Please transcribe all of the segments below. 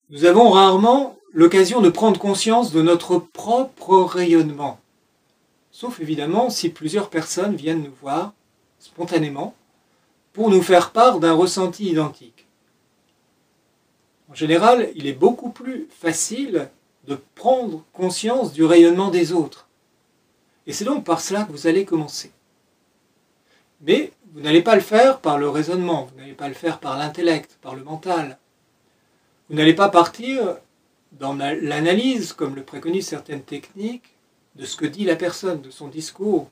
Nous avons rarement l'occasion de prendre conscience de notre propre rayonnement, sauf évidemment si plusieurs personnes viennent nous voir spontanément pour nous faire part d'un ressenti identique. En général, il est beaucoup plus facile de prendre conscience du rayonnement des autres. Et c'est donc par cela que vous allez commencer. Mais vous n'allez pas le faire par le raisonnement, vous n'allez pas le faire par l'intellect, par le mental. Vous n'allez pas partir dans l'analyse, comme le préconisent certaines techniques, de ce que dit la personne, de son discours,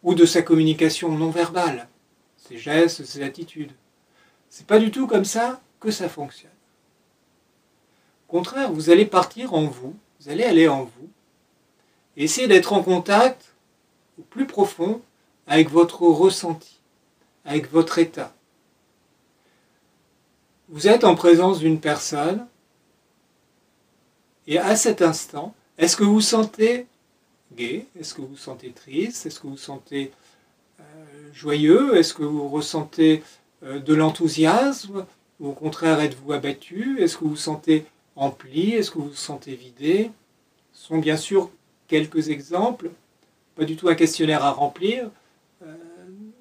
ou de sa communication non verbale, ses gestes, ses attitudes. C'est pas du tout comme ça que ça fonctionne. Au contraire, vous allez partir en vous, vous allez aller en vous, et essayer d'être en contact au plus profond avec votre ressenti, avec votre état. Vous êtes en présence d'une personne, et à cet instant, est-ce que vous vous sentez gai? Est-ce que vous vous sentez triste? Est-ce que vous vous sentez joyeux? Est-ce que vous ressentez de l'enthousiasme? Ou au contraire, êtes-vous abattu? Est-ce que vous vous sentez empli? Est-ce que vous vous sentez vidé? Ce sont bien sûr quelques exemples, pas du tout un questionnaire à remplir,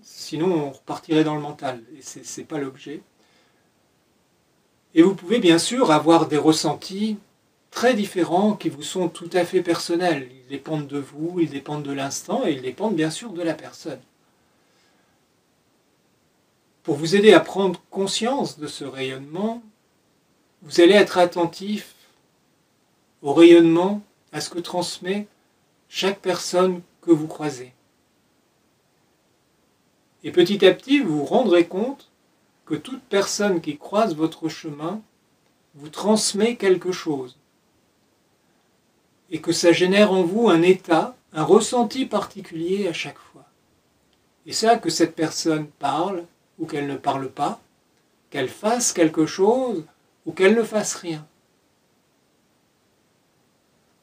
sinon on repartirait dans le mental, et ce n'est pas l'objet. Et vous pouvez bien sûr avoir des ressentis très différents qui vous sont tout à fait personnels. Ils dépendent de vous, ils dépendent de l'instant et ils dépendent bien sûr de la personne. Pour vous aider à prendre conscience de ce rayonnement, vous allez être attentif au rayonnement, à ce que transmet chaque personne que vous croisez. Et petit à petit, vous vous rendrez compte que toute personne qui croise votre chemin vous transmet quelque chose et que ça génère en vous un état, un ressenti particulier à chaque fois. Et ça, que cette personne parle ou qu'elle ne parle pas, qu'elle fasse quelque chose ou qu'elle ne fasse rien.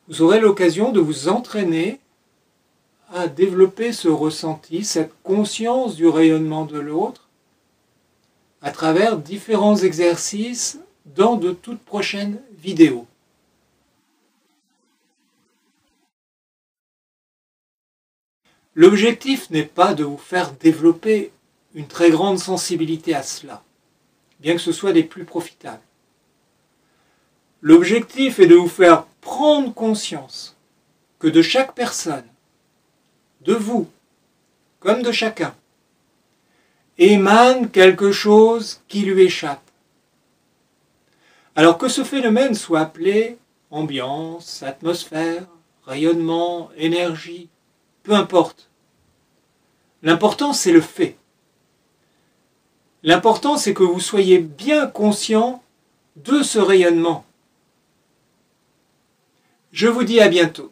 Vous aurez l'occasion de vous entraîner à développer ce ressenti, cette conscience du rayonnement de l'autre, à travers différents exercices dans de toutes prochaines vidéos. L'objectif n'est pas de vous faire développer une très grande sensibilité à cela, bien que ce soit des plus profitables. L'objectif est de vous faire prendre conscience que de chaque personne, de vous, comme de chacun, émane quelque chose qui lui échappe. Alors que ce phénomène soit appelé ambiance, atmosphère, rayonnement, énergie, peu importe. L'important, c'est le fait. L'important, c'est que vous soyez bien conscient de ce rayonnement. Je vous dis à bientôt.